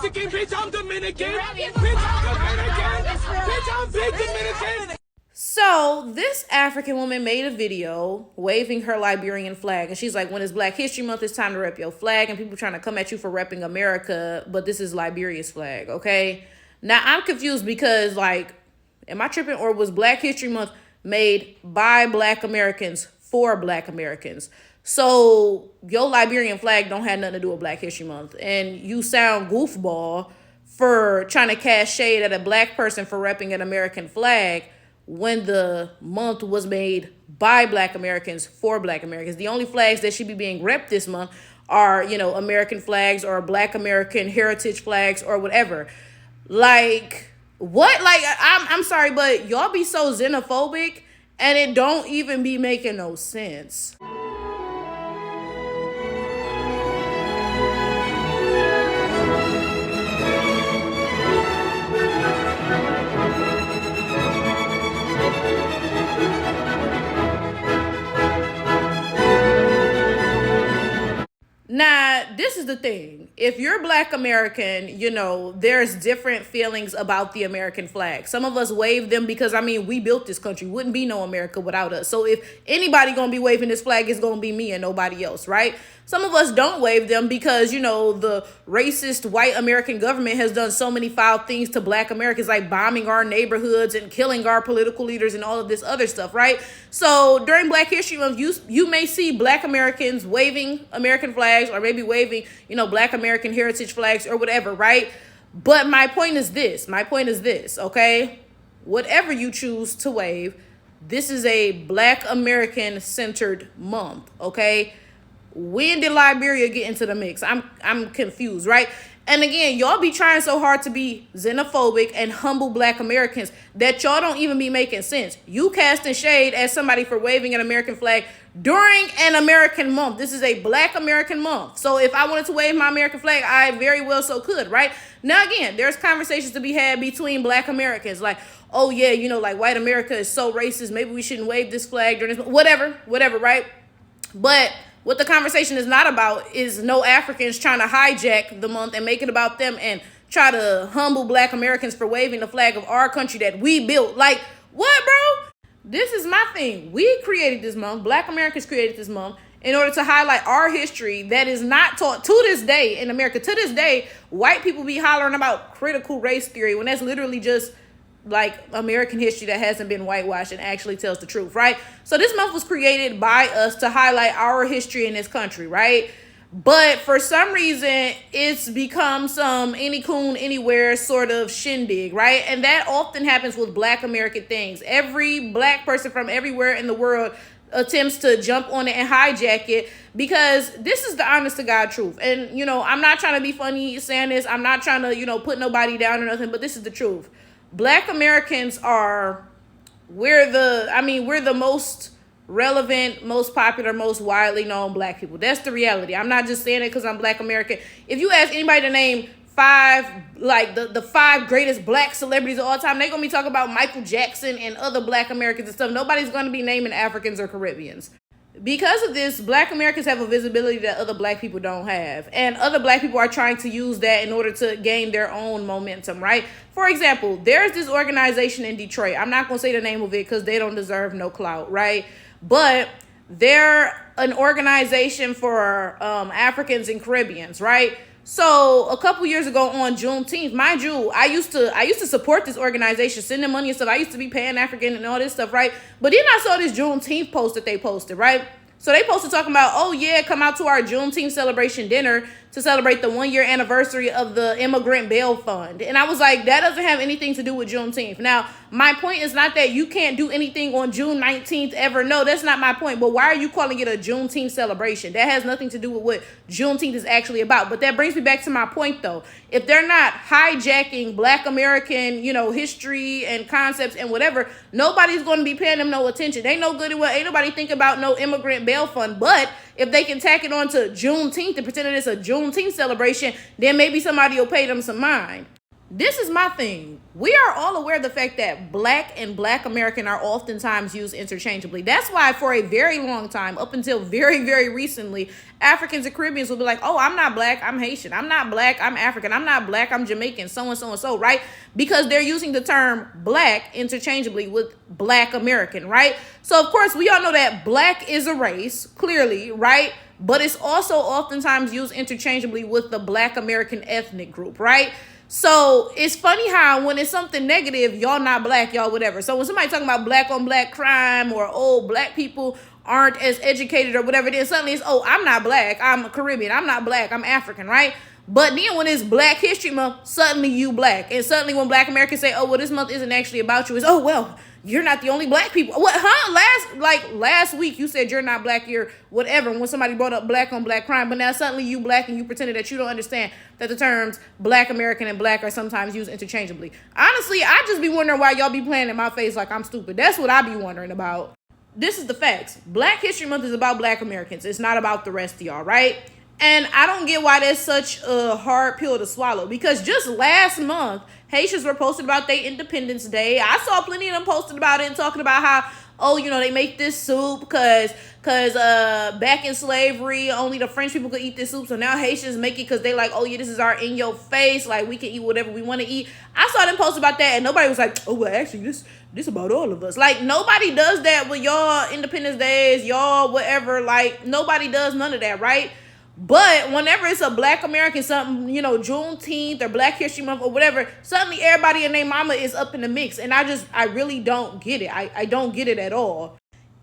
Mexican, bitch, I'm Dominican. Bitch, I'm Dominican. Bitch, I'm big Dominican. So this African woman made a video waving her Liberian flag. And she's like, when it's Black History Month, it's time to rep your flag. And people trying to come at you for repping America. But this is Liberia's flag, okay? Now, I'm confused because, like, am I tripping? Or was Black History Month made by Black Americans for Black Americans? So your Liberian flag don't have nothing to do with Black History Month. And you sound goofball for trying to cast shade at a Black person for repping an American flag when the month was made by Black Americans for Black Americans. The only flags that should be being repped this month are, you know, American flags or Black American heritage flags or whatever. Like, what? Like, I'm sorry, but y'all be so xenophobic and it don't even be making no sense. Now, this is the thing. If you're Black American, you know, there's different feelings about the American flag. Some of us wave them because, I mean, we built this country. Wouldn't be no America without us. So if anybody gonna be waving this flag, it's gonna be me and nobody else, right? Some of us don't wave them because, you know, the racist white American government has done so many foul things to Black Americans, like bombing our neighborhoods and killing our political leaders and all of this other stuff, right? So during Black History Month, you may see Black Americans waving American flags or maybe waving, you know, Black American heritage flags or whatever, right? But my point is this, okay? Whatever you choose to wave, this is a Black American centered month, okay? When did Liberia get into the mix? I'm confused, right? And again, y'all be trying so hard to be xenophobic and humble Black Americans that y'all don't even be making sense. You casting shade at somebody for waving an American flag during an American month. This is a Black American month. So if I wanted to wave my American flag, I very well so could, right? Now, again, there's conversations to be had between Black Americans like, oh yeah, you know, like white America is so racist. Maybe we shouldn't wave this flag during this, whatever, right? But what the conversation is not about is no Africans trying to hijack the month and make it about them and try to humble Black Americans for waving the flag of our country that we built. Like, what, bro? This is my thing. We created this month. Black Americans created this month in order to highlight our history that is not taught to this day in America. To this day, white people be hollering about critical race theory when that's literally just like American history that hasn't been whitewashed and actually tells the truth, right? So this month was created by us to highlight our history in this country, right? But for some reason, it's become some any coon anywhere sort of shindig, right? And that often happens with Black American things. Every Black person from everywhere in the world attempts to jump on it and hijack it because this is the honest to God truth. And, you know, I'm not trying to be funny saying this. I'm not trying to, you know, put nobody down or nothing, but this is the truth. Black Americans we're the most relevant, most popular, most widely known Black people. That's the reality. I'm not just saying it because I'm Black American. If you ask anybody to name the five greatest Black celebrities of all time, they're going to be talking about Michael Jackson and other Black Americans and stuff. Nobody's going to be naming Africans or Caribbeans. Because of this, Black Americans have a visibility that other Black people don't have. And other Black people are trying to use that in order to gain their own momentum, right? For example, there's this organization in Detroit. I'm not going to say the name of it because they don't deserve no clout, right? But they're an organization for Africans and Caribbeans, right? So a couple years ago on Juneteenth, mind you, I used to support this organization, send them money and stuff. I used to be Pan-African and all this stuff, right? But then I saw this Juneteenth post that they posted, right? So they posted talking about, oh yeah, come out to our Juneteenth celebration dinner to celebrate the 1-year anniversary of the Immigrant Bail Fund. And I was like, that doesn't have anything to do with Juneteenth. Now, my point is not that you can't do anything on June 19th ever. No, that's not my point. But why are you calling it a Juneteenth celebration? That has nothing to do with what Juneteenth is actually about. But that brings me back to my point, though. If they're not hijacking Black American, you know, history and concepts and whatever, nobody's going to be paying them no attention. They know good and well. Ain't nobody think about no Immigrant Bail Fund. But if they can tack it on to Juneteenth and pretend that it's a Juneteenth celebration, then maybe somebody will pay them some mind. This is my thing. We are all aware of the fact that black and black American are oftentimes used interchangeably. That's why for a very long time, up until very, very recently, Africans and Caribbeans will be like, oh, I'm not black, I'm Haitian. I'm not black, I'm African. I'm not black, I'm Jamaican, so and so and so, right? Because they're using the term black interchangeably with black American, right? So, of course, we all know that black is a race, clearly, right? But it's also oftentimes used interchangeably with the black American ethnic group, right? So it's funny how when it's something negative, y'all not black, y'all whatever. So when somebody talking about black on black crime or oh, black people aren't as educated or whatever it is, suddenly it's, oh, I'm not black, I'm Caribbean, I'm not black, I'm African, right? But then when it's Black History Month, suddenly you black. And suddenly when black Americans say, oh, well, this month isn't actually about you, it's, oh, well, you're not the only black people. What, huh? Last week you said you're not black, you're whatever, when somebody brought up black on black crime, but now suddenly you black and you pretended that you don't understand that the terms black American and black are sometimes used interchangeably. Honestly, I just be wondering why y'all be playing in my face like I'm stupid. That's what I be wondering about. This is the facts. Black History Month is about black Americans. It's not about the rest of y'all, right? And I don't get why that's such a hard pill to swallow, because just last month, Haitians were posting about their Independence Day. I saw plenty of them posting about it and talking about how, oh, you know, they make this soup because back in slavery, only the French people could eat this soup. So now Haitians make it because they like, oh, yeah, this is our in your face. Like, we can eat whatever we want to eat. I saw them post about that and nobody was like, oh, well, actually, this about all of us. Like, nobody does that with y'all Independence Days, y'all whatever. Like, nobody does none of that, right? But whenever it's a black American something, you know, Juneteenth or Black History Month or whatever, suddenly everybody and their mama is up in the mix. And I really don't get it. I don't get it at all.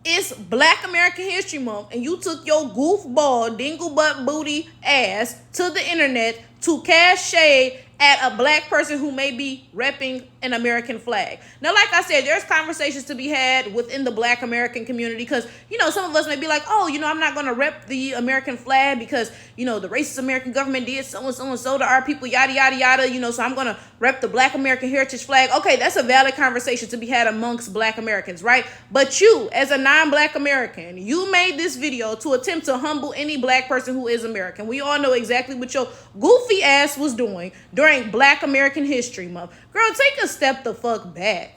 It's Black American History Month and you took your goofball, dingle butt booty ass to the internet to cast shade at a black person who may be repping an American flag. Now, like I said, there's conversations to be had within the black American community because, you know, some of us may be like, oh, you know, I'm not going to rep the American flag because, you know, the racist American government did so and so and so to our people, yada, yada, yada, you know, so I'm going to rep the black American heritage flag. Okay, that's a valid conversation to be had amongst black Americans, right? But you, as a non-black American, you made this video to attempt to humble any black person who is American. We all know exactly what your goofy ass was doing during Black American History Month. Girl, take a step the fuck back.